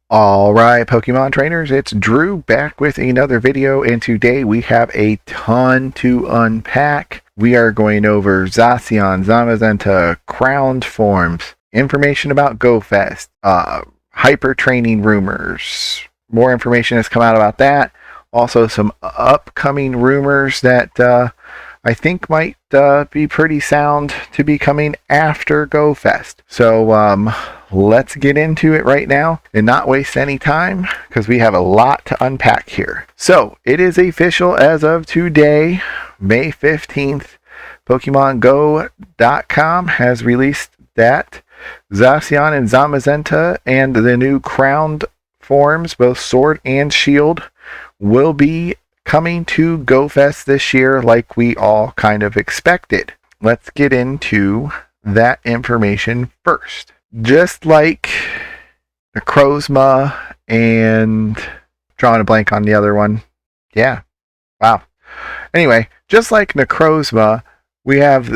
Alright, Pokemon trainers, it's Drew back with another video, and today we have a ton to unpack. We are going over Zacian Zamazenta crowned forms, information about GO Fest, HyperTraining rumors. More information has come out about that. Also some upcoming rumors that I think might be pretty sound to be coming after GO Fest. So let's get into it right now and not waste any time because we have a lot to unpack here. So it is official as of today, May 15th. PokemonGo.com has released that Zacian and Zamazenta and the new crowned forms, both Sword and Shield, will be coming to GO Fest this year like we all kind of expected. Let's get into that information first. Just like Necrozma and drawing a blank on the other one. Yeah. Wow. Anyway, just like Necrozma, we have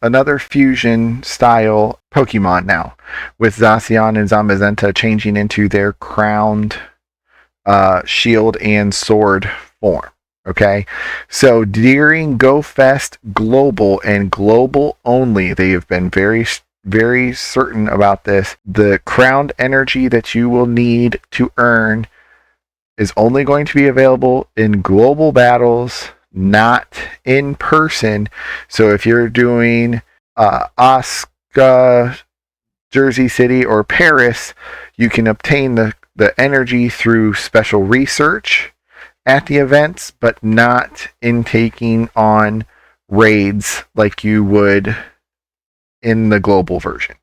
another fusion style Pokemon now, with Zacian and Zamazenta changing into their crowned Shield and Sword form. Okay, so during GO Fest Global and Global only, they have been very certain about this. The crowned energy that you will need to earn is only going to be available in global battles, not in person. So if you're doing Osaka, Jersey City, or Paris, you can obtain the energy through special research at the events, but not in taking on raids like you would in the global version.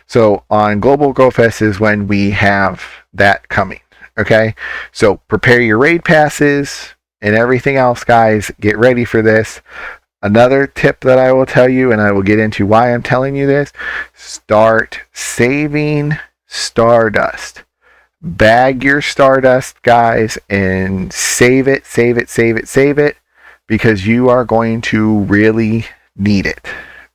So on Global GO Fest is when we have that coming. Okay, so prepare your raid passes and everything else, guys. Get ready for this. Another tip that I will tell you, and I will get into why I'm telling you this: start saving Stardust. Bag your Stardust, guys, and save it, because you are going to really need it.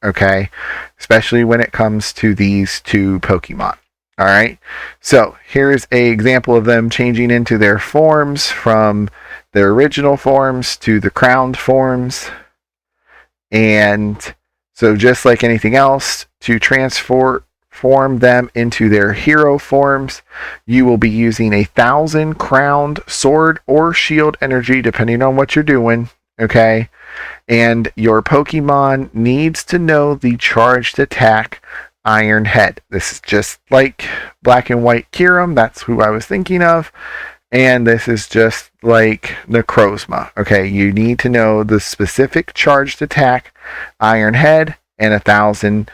Okay, especially when it comes to these two Pokemon. All right, so here's an example of them changing into their forms from their original forms to the crowned forms. And so just like anything else, to transform them into their hero forms, you will be using 1,000 crowned Sword or Shield energy, depending on what you're doing. Okay, and your Pokemon needs to know the charged attack Iron Head. This is just like Black and White Kyurem. That's who I was thinking of. And this is just like Necrozma. Okay, you need to know the specific charged attack Iron Head and 1,000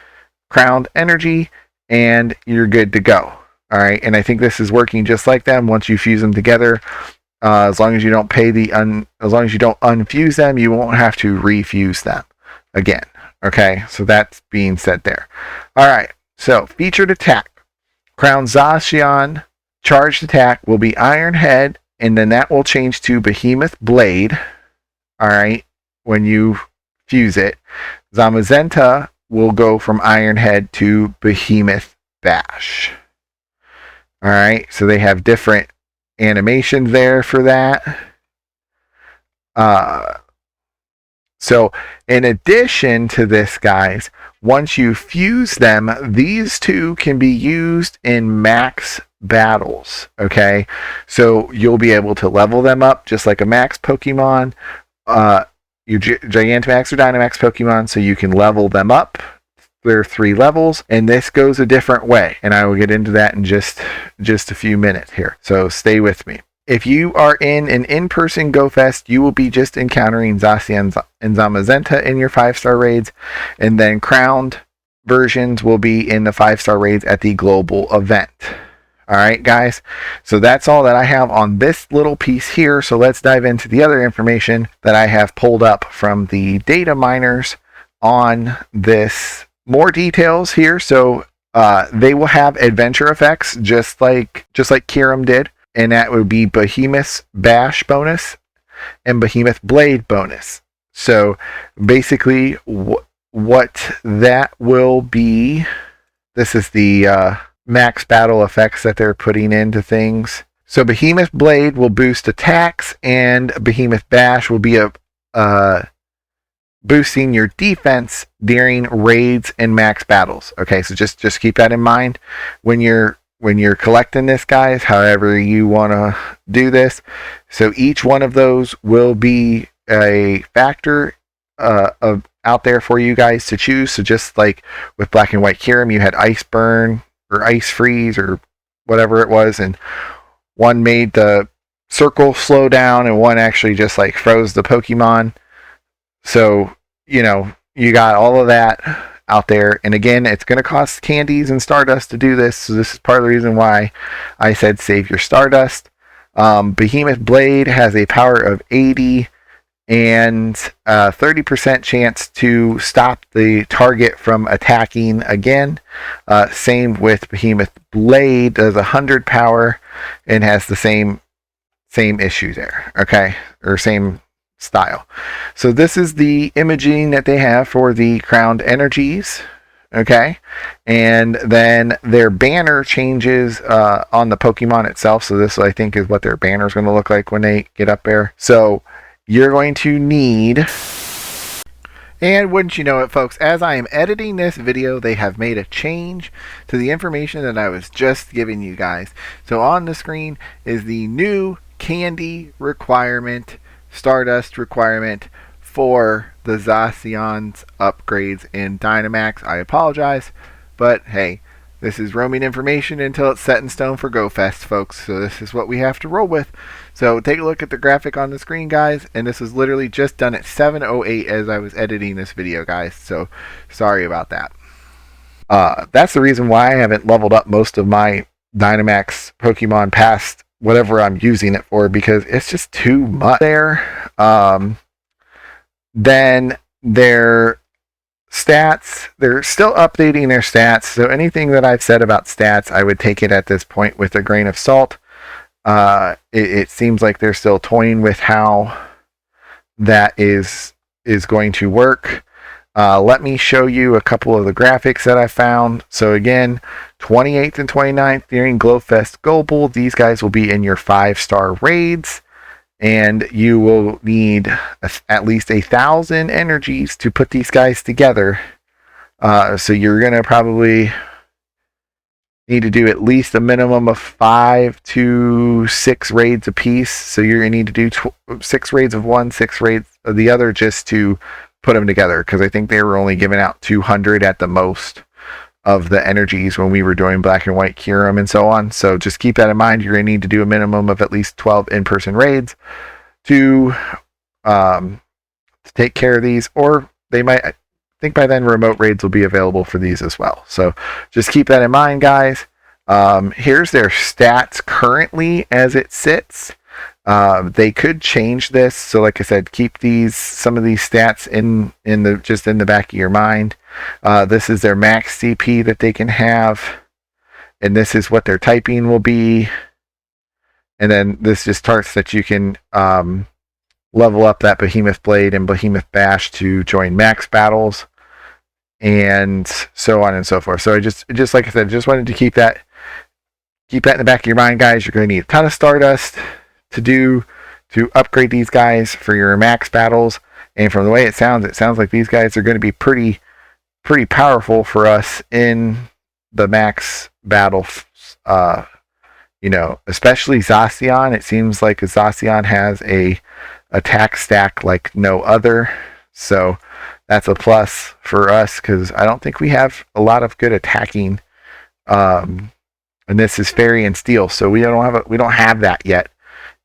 crowned energy, and you're good to go. All right, and I think this is working just like them. Once you fuse them together, as long as you don't as long as you don't unfuse them, you won't have to refuse them again. Okay, so that's being said there. All right, so featured attack: Crown Zacian charged attack will be Iron Head, and then that will change to Behemoth Blade. All right, when you fuse it, Zamazenta will go from Iron Head to Behemoth Bash. All right, so they have different animations there for that. So in addition to this, guys, once you fuse them, these two can be used in max battles. Okay, so you'll be able to level them up just like a max Pokemon, your Gigantamax or Dynamax Pokemon, so you can level them up. There are 3 levels, and this goes a different way, and I will get into that in just a few minutes here, so stay with me. If you are in an in-person GO Fest, you will be just encountering Zacian and Zamazenta in your 5-star raids, and then crowned versions will be in the 5-star raids at the global event. All right, guys, so that's all that I have on this little piece here. So let's dive into the other information that I have pulled up from the data miners on this. More details here. So they will have adventure effects just like Kyurem did, and that would be Behemoth Bash bonus and Behemoth Blade bonus. So basically what that will be, this is the max battle effects that they're putting into things. So Behemoth Blade will boost attacks, and Behemoth Bash will be boosting your defense during raids and max battles. Okay, so just keep that in mind when you're collecting this, guys, however you want to do this. So each one of those will be a factor of out there for you guys to choose. So just like with Black and White Kyurem, you had Ice Burn or Ice Freeze or whatever it was, and one made the circle slow down and one actually just like froze the Pokemon. So, you got all of that out there. And again, it's going to cost candies and Stardust to do this. So this is part of the reason why I said save your Stardust. Behemoth Blade has a power of 80 and 30% chance to stop the target from attacking again. Same with Behemoth Blade, does 100 power and has the same issue there. Okay, or same style. So this is the imaging that they have for the crowned energies. Okay, and then their banner changes on the Pokemon itself. So this, I think, is what their banner is going to look like when they get up there. So you're going to need, and wouldn't you know it, folks, as I am editing this video, they have made a change to the information that I was just giving you guys. So on the screen is the new candy requirement, Stardust requirement for the Zacian's upgrades in Dynamax. I apologize, but hey, this is roaming information until it's set in stone for Go Fest, folks. So this is what we have to roll with. So take a look at the graphic on the screen, guys. And this was literally just done at 7:08 as I was editing this video, guys. So sorry about that. That's the reason why I haven't leveled up most of my Dynamax Pokemon past whatever I'm using it for, because it's just too much there. Then their stats, they're still updating their stats, so anything that I've said about stats, I would take it at this point with a grain of salt. It seems like they're still toying with how that is going to work. Let me show you a couple of the graphics that I found. So again, 28th and 29th during GloFest Global, these guys will be in your 5-star raids, and you will need at least 1,000 energies to put these guys together. So you're going to probably need to do at least a minimum of 5 to 6 raids a piece. So you're going to need to do 6 raids of one, 6 raids of the other, just to put them together, because I think they were only giving out 200 at the most of the energies when we were doing Black and White Kyurem and so on. So just keep that in mind. You're going to need to do a minimum of at least 12 in-person raids to take care of these, or they might, I think by then remote raids will be available for these as well. So just keep that in mind, guys. Here's their stats currently as it sits. They could change this, so like I said, keep some of these stats in the back of your mind. This is their max CP that they can have, and this is what their typing will be. And then this just starts that you can level up that Behemoth Blade and Behemoth Bash to join max battles, and so on and so forth. So I just like I said, just wanted to keep that in the back of your mind, guys. You're going to need a ton of Stardust to upgrade these guys for your max battles, and from the way it sounds like these guys are going to be pretty powerful for us in the max battle. Especially Zacian. It seems like Zacian has a attack stack like no other, so that's a plus for us, because I don't think we have a lot of good attacking. And this is Fairy and Steel, so we don't have that yet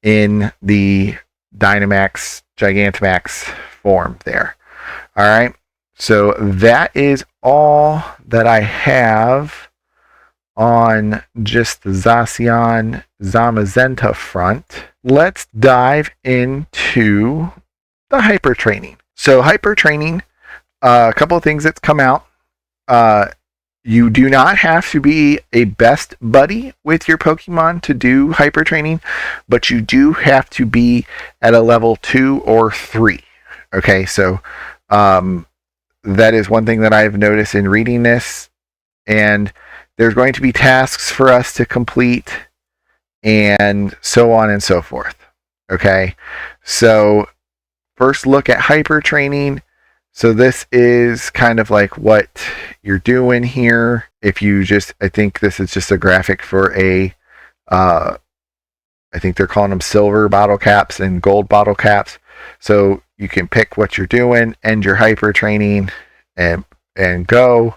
in the Dynamax Gigantamax form there. All right, so that is all that I have on just the Zacian Zamazenta front. Let's dive into the HyperTraining. So HyperTraining, a couple of things that's come out. You do not have to be a best buddy with your Pokemon to do HyperTraining, but you do have to be at a level 2 or 3. Okay, so that is one thing that I've noticed in reading this, and There's going to be tasks for us to complete, and so on and so forth. Okay, so first look at HyperTraining. So this is kind of like what you're doing here. If you just, I think this is just a graphic for a, I think they're calling them silver bottle caps and gold bottle caps. So you can pick what you're doing, end your HyperTraining, and go.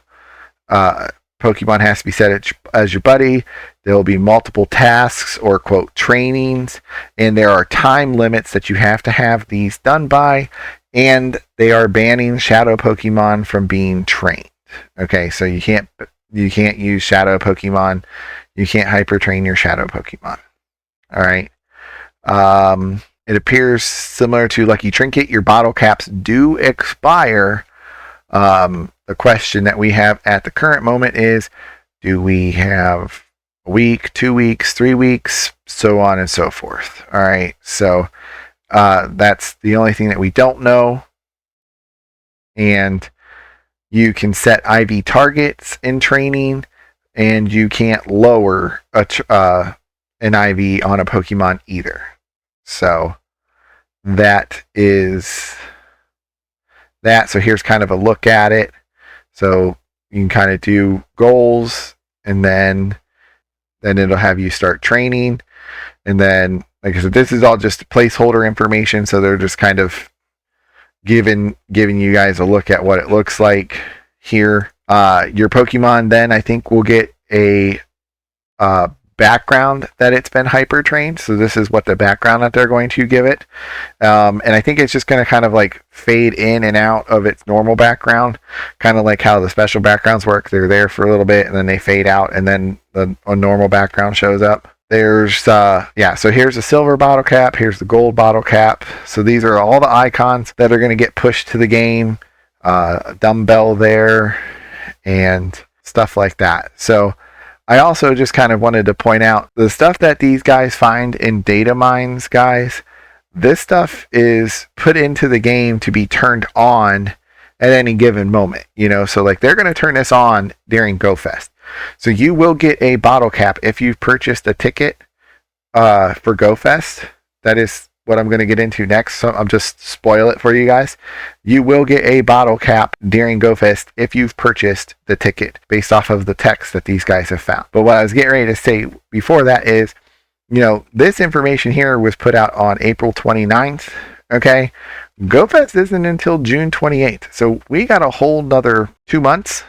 Pokemon has to be set as your buddy. There will be multiple tasks or quote trainings, and there are time limits that you have to have these done by, and they are banning shadow Pokemon from being trained. Okay, so you can't use shadow Pokemon. You can't hyper train your shadow Pokemon. All right. It appears similar to Lucky Trinket. Your bottle caps do expire. The question that we have at the current moment is, do we have a week, 2 weeks, 3 weeks, so on and so forth? All right, so that's the only thing that we don't know. And you can set IV targets in training, and you can't lower an IV on a Pokemon either. So that is that. So here's kind of a look at it. So you can kind of do goals, and then it'll have you start training. And then, like I said, this is all just placeholder information. So they're just kind of giving you guys a look at what it looks like here. Your Pokemon then, I think, will get a background that it's been hyper trained. So this is what the background that they're going to give it. And I think it's just going to kind of like fade in and out of its normal background, kind of like how the special backgrounds work. They're there for a little bit and then they fade out, and then a normal background shows up. There's so here's the silver bottle cap, here's the gold bottle cap. So these are all the icons that are going to get pushed to the game. A dumbbell there and stuff like that. So I also just kind of wanted to point out the stuff that these guys find in data mines, guys. This stuff is put into the game to be turned on at any given moment, so like they're going to turn this on during Go Fest. So you will get a bottle cap if you've purchased a ticket for Go Fest. That is what I'm going to get into next. So I'll just spoil it for you guys. You will get a bottle cap during Go Fest if you've purchased the ticket based off of the text that these guys have found. But what I was getting ready to say before that is, this information here was put out on April 29th. Okay. Go Fest isn't until June 28th. So we got a whole nother 2 months,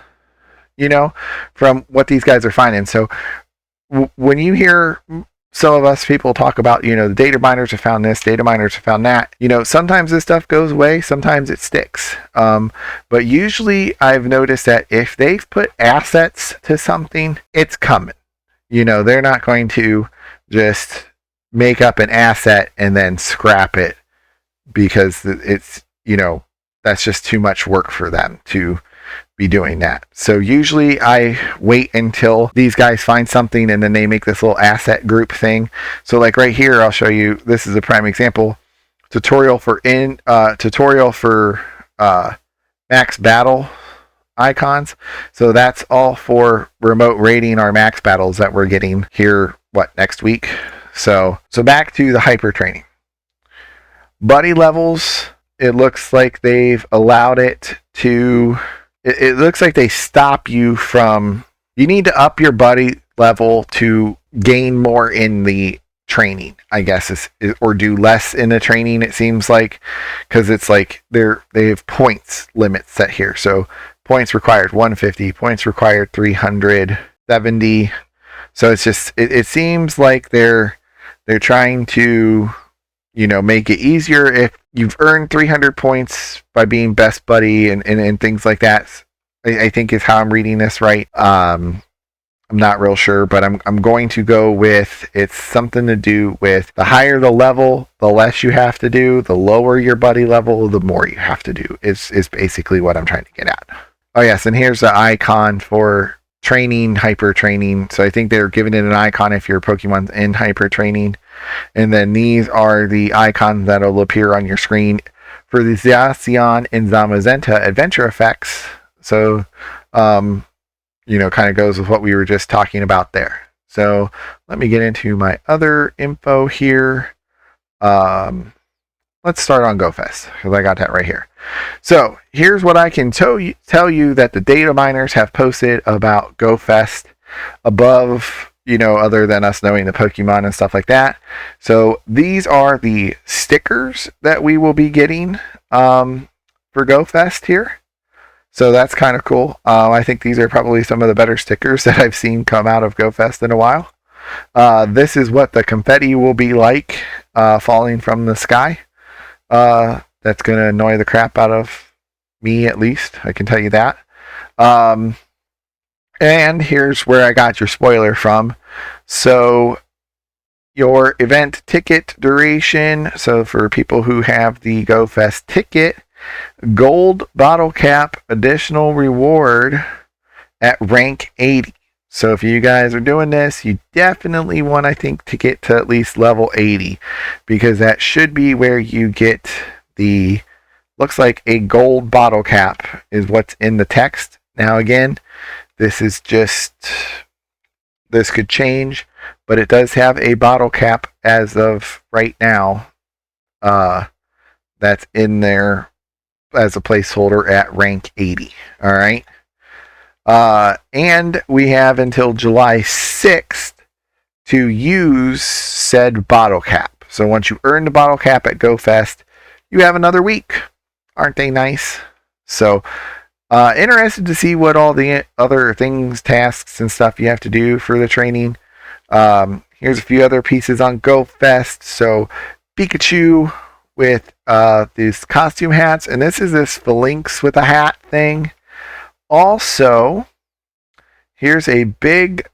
from what these guys are finding. So when you hear some of us people talk about, the data miners have found this, data miners have found that, sometimes this stuff goes away, sometimes it sticks. But usually I've noticed that if they've put assets to something, it's coming. They're not going to just make up an asset and then scrap it because it's, that's just too much work for them to be doing that. So usually I wait until these guys find something and then they make this little asset group thing. So like right here, I'll show you, this is a prime example. Tutorial for max battle icons. So that's all for remote raiding our max battles that we're getting here, next week. So back to the hyper training. Buddy levels, it looks like they've allowed it to, it looks like they stop you from, you need to up your buddy level to gain more in the training, I guess, or do less in the training, it seems like, because it's like they have points limits set here. So points required 150, points required 370. So it's just, it seems like they're trying to, make it easier if you've earned 300 points by being best buddy and things like that. I think is how I'm reading this right. I'm not real sure, but I'm going to go with, it's something to do with the higher the level, the less you have to do. The lower your buddy level, the more you have to do. Is basically what I'm trying to get at. Oh yes, and here's the icon for training, hyper training. So I think they're giving it an icon if your Pokemon's in hyper training. And then these are the icons that'll appear on your screen for the Zacian and Zamazenta adventure effects. So kind of goes with what we were just talking about there. So let me get into my other info here. Let's start on Go Fest because I got that right here. So here's what I can tell you that the data miners have posted about Go Fest above, other than us knowing the Pokemon and stuff like that. So these are the stickers that we will be getting for Go Fest here. So that's kind of cool. I think these are probably some of the better stickers that I've seen come out of Go Fest in a while. This is what the confetti will be like falling from the sky. That's going to annoy the crap out of me, at least. I can tell you that. And here's where I got your spoiler from. So your event ticket duration. So for people who have the Go Fest ticket, gold bottle cap additional reward at rank 80. So if you guys are doing this, you definitely want, I think, to get to at least level 80, because that should be where you get the, looks like a gold bottle cap is what's in the text. Now again, this could change, but it does have a bottle cap as of right now. That's in there as a placeholder at rank 80. All right. And we have until July 6th to use said bottle cap. So once you earn the bottle cap at Go Fest, you have another week. Aren't they nice? So interested to see what all the other things, tasks, and stuff you have to do for the training. Here's a few other pieces on Go Fest. So Pikachu with these costume hats, and this is this Phalanx with a hat thing. Also, here's a big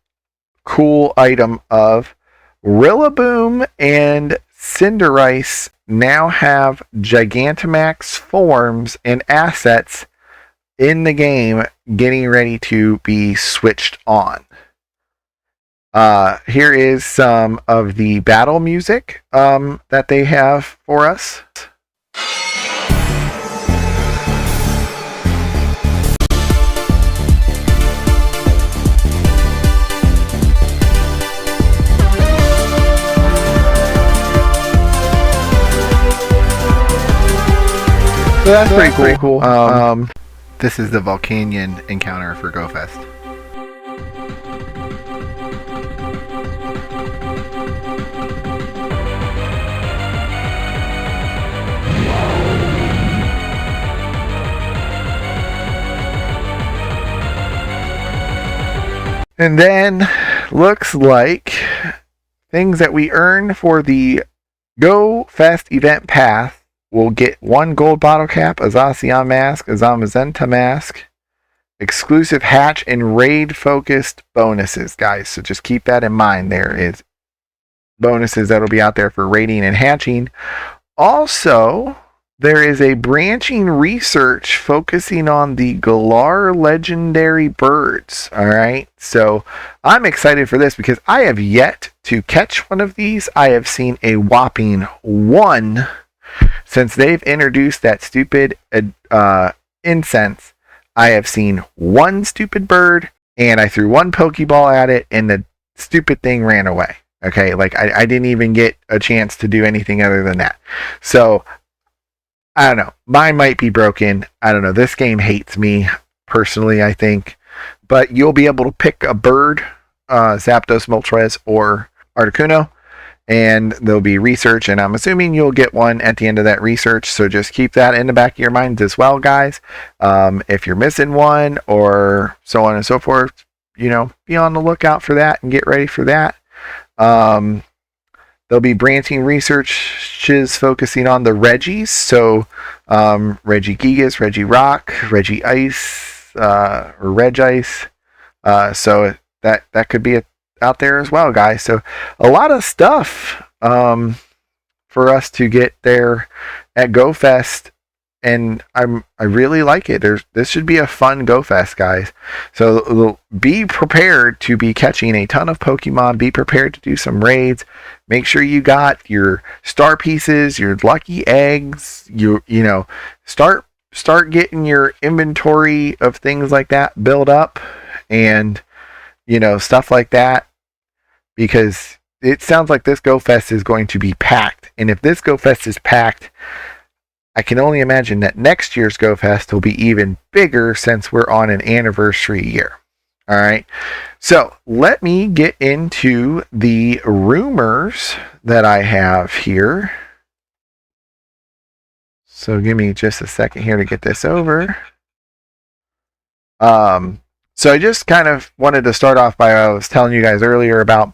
cool item of Rillaboom and Cinderace now have Gigantamax forms and assets in the game getting ready to be switched on. Here is some of the battle music that they have for us. So that's pretty cool. This is the Volcanion encounter for Go Fest. And then looks like things that we earn for the Go Fest event pass. We'll get one gold bottle cap, a Zacian mask, a Zamazenta mask, exclusive hatch and raid focused bonuses, guys. So just keep that in mind. There is bonuses that'll be out there for raiding and hatching. Also, there is a branching research focusing on the Galar legendary birds. All right. So I'm excited for this because I have yet to catch one of these. I have seen a whopping one. Since they've introduced that stupid incense, I have seen one stupid bird, and I threw one Pokeball at it, and the stupid thing ran away. Okay, like I didn't even get a chance to do anything other than that. So, I don't know. Mine might be broken. I don't know. This game hates me, personally, I think. But you'll be able to pick a bird, Zapdos, Moltres, or Articuno. And there'll be research, and I'm assuming you'll get one at the end of that research. So just keep that in the back of your minds as well, guys. If you're missing one or so on and so forth, be on the lookout for that and get ready for that. There'll be branching researches focusing on the Reggies. So Regigigas, Regirock, Regice, or Regice. So that could be out there as well, guys. So a lot of stuff for us to get there at Go Fest, and I really like it. This should be a fun Go Fest, guys. So be prepared to be catching a ton of Pokemon. Be prepared to do some raids. Make sure you got your star pieces, your lucky eggs. Start getting your inventory of things like that build up. and, stuff like that, because it sounds like this Go Fest is going to be packed. And if this Go Fest is packed, I can only imagine that next year's Go Fest will be even bigger since we're on an anniversary year. All right. So let me get into the rumors that I have here. So give me just a second here to get this over. So I just kind of wanted to start off by I was telling you guys earlier about,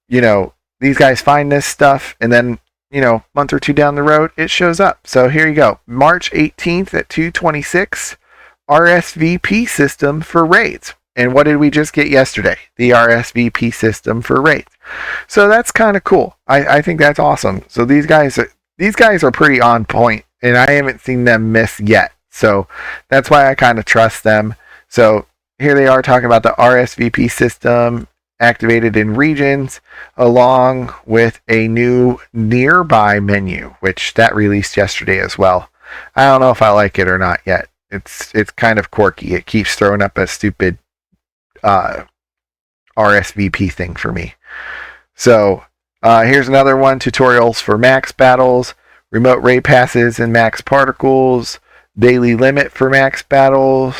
these guys find this stuff and then, month or two down the road, it shows up. So here you go. March 18th at 2:26, RSVP system for raids. And what did we just get yesterday? The RSVP system for raids. So that's kind of cool. I think that's awesome. So these guys are pretty on point, and I haven't seen them miss yet. So that's why I kind of trust them. So here they are talking about the RSVP system activated in regions, along with a new nearby menu, which that released yesterday as well. I don't know if I like it or not yet. It's kind of quirky. It keeps throwing up a stupid RSVP thing for me. So here's another one: tutorials for max battles, remote raid passes and max particles, daily limit for max battles.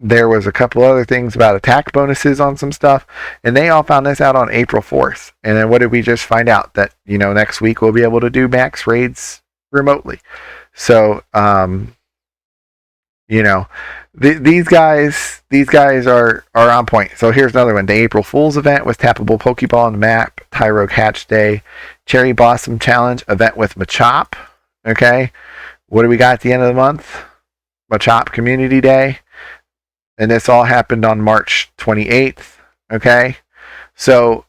There was a couple other things about attack bonuses on some stuff, and they all found this out on April 4th. And then what did we just find out? That next week we'll be able to do max raids remotely. So these guys are on point. So here's another one: the April Fool's event with tappable Pokeball on the map, Tyrogue Hatch Day, Cherry Blossom Challenge event with Machop. Okay, what do we got at the end of the month? Machop Community Day, and this all happened on March 28th. Okay, so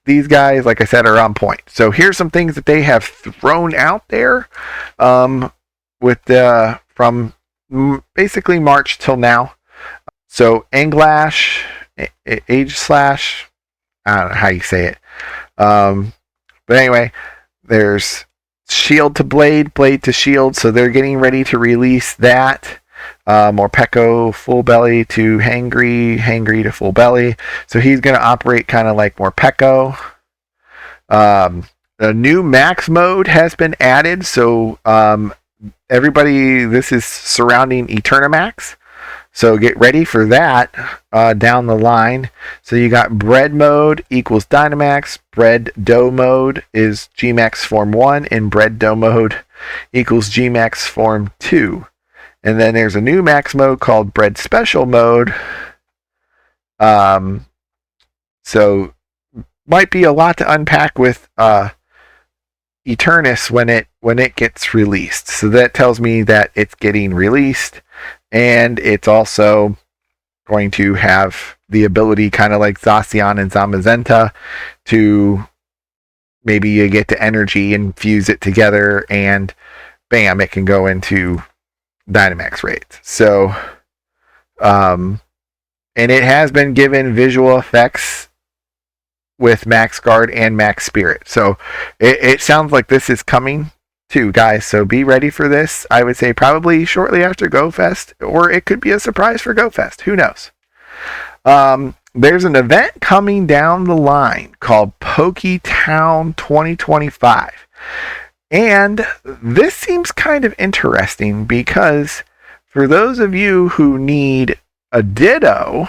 these guys, like I said, are on point. So here's some things that they have thrown out there, with from basically March till now. So Anglash, Age Slash, I don't know how you say it. But anyway, there's Shield to Blade, Blade to Shield. So they're getting ready to release that. Morpeko Full Belly to Hangry, Hangry to Full Belly. So he's going to operate kind of like Morpeko. A new max mode has been added. So everybody, this is surrounding Eternamax, so get ready for that down the line. So you got bread mode equals Dynamax, bread dough mode is Gmax form 1, and bread dough mode equals Gmax form 2. And then there's a new max mode called bread special mode. So might be a lot to unpack with Eternus when it gets released. So that tells me that it's getting released, and it's also going to have the ability, kind of like Zacian and Zamazenta, to maybe you get to energy and fuse it together, and bam, it can go into Dynamax raids. So and it has been given visual effects with Max Guard and Max Spirit. So it sounds like this is coming too, guys. So be ready for this. I would say probably shortly after Go Fest, or it could be a surprise for Go Fest. Who knows? There's an event coming down the line called Poketown 2025. And this seems kind of interesting because for those of you who need a Ditto,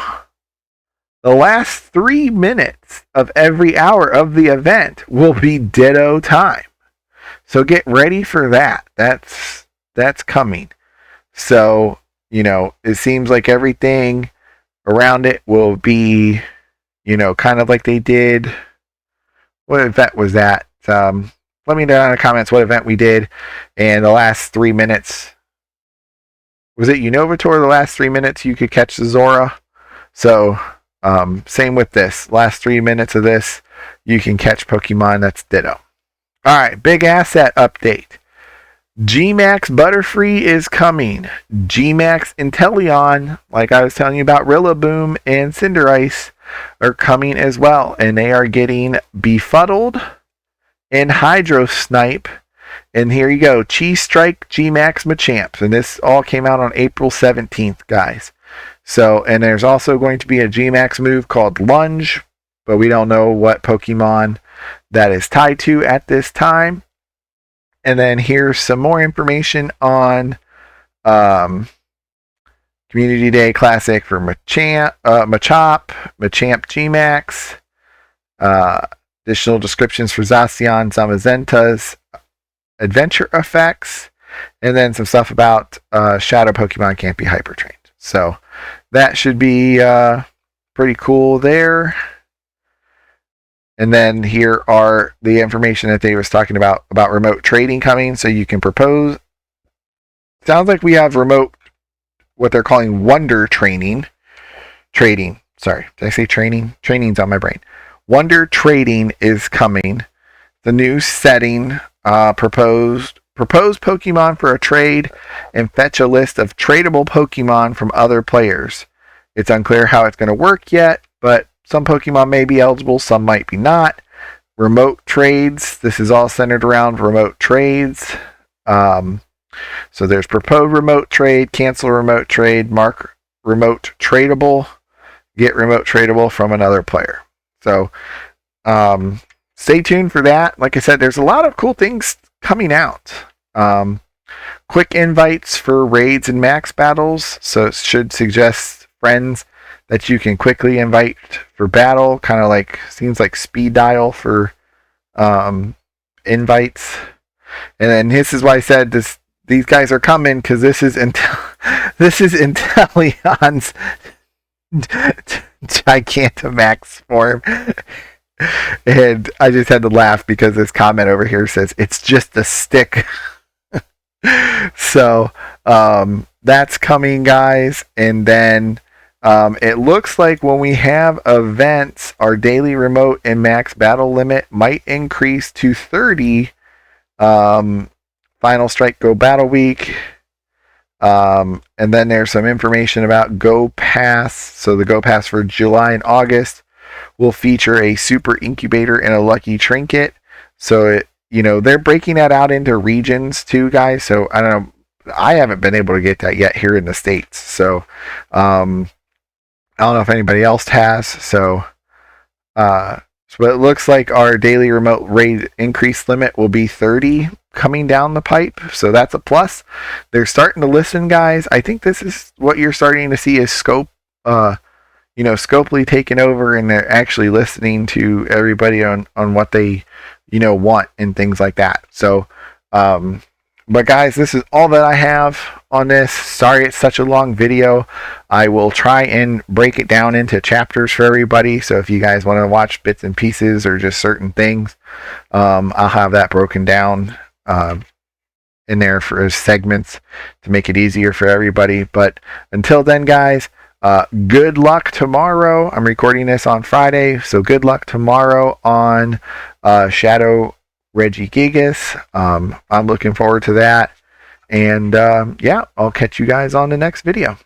the last 3 minutes of every hour of the event will be Ditto time. So get ready for that. That's coming. So, it seems like everything around it will be, kind of like they did. What event was that? Let me know in the comments what event we did. And the last 3 minutes, was it Unovator? The last 3 minutes you could catch the Zora. So same with this. Last 3 minutes of this, you can catch Pokemon that's Ditto. All right, big asset update. Gmax Butterfree is coming. Gmax Inteleon, like I was telling you about, Rillaboom and Cinderace, are coming as well. And they are getting Befuddled and Hydro Snipe. And here you go, Cheese Strike Gmax Machamps. And this all came out on April 17th, guys. So, and there's also going to be a Gmax move called Lunge, but we don't know what Pokemon that is tied to at this time. And then here's some more information on Community Day Classic for Machamp Gmax. Additional descriptions for Zacian Zamazenta's adventure effects. And then some stuff about Shadow Pokemon can't be hyper-trained. So that should be pretty cool there. And then here are the information that they was talking about remote trading coming. So you can propose. Sounds like we have remote, what they're calling Wonder Trading. Sorry, did I say training? Training's on my brain. Wonder Trading is coming. The new setting, proposed Pokemon for a trade and fetch a list of tradable Pokemon from other players. It's unclear how it's going to work yet, but some Pokemon may be eligible, some might be not. Remote trades. This is all centered around remote trades. So there's propose remote trade, cancel remote trade, mark remote tradable, get remote tradable from another player. So stay tuned for that. Like I said, there's a lot of cool things coming out. Quick invites for raids and max battles. So it should suggest friends that you can quickly invite for battle. Kind of like, seems like speed dial for invites. And then this is why I said these guys are coming, because this is Inteleon's Gigantamax form. And I just had to laugh because this comment over here says it's just a stick. So that's coming, guys. And then it looks like when we have events, our daily remote and max battle limit might increase to 30. Final Strike Go Battle Week. And then there's some information about Go Pass. So the Go Pass for July and August will feature a super incubator and a lucky trinket. So they're breaking that out into regions too, guys. So I don't know. I haven't been able to get that yet here in the States. So I don't know if anybody else has. So but it looks like our daily remote raid increase limit will be 30 coming down the pipe. So that's a plus. They're starting to listen, guys. I think this is what you're starting to see is Scope, Scopely taking over, and they're actually listening to everybody on what they, want and things like that. So, but guys, this is all that I have on this. Sorry it's such a long video. I will try and break it down into chapters for everybody. So if you guys want to watch bits and pieces or just certain things, I'll have that broken down in there for segments to make it easier for everybody. But until then, guys, good luck tomorrow. I'm recording this on Friday, so good luck tomorrow on Shadow Regigigas. I'm looking forward to that. And yeah, I'll catch you guys on the next video.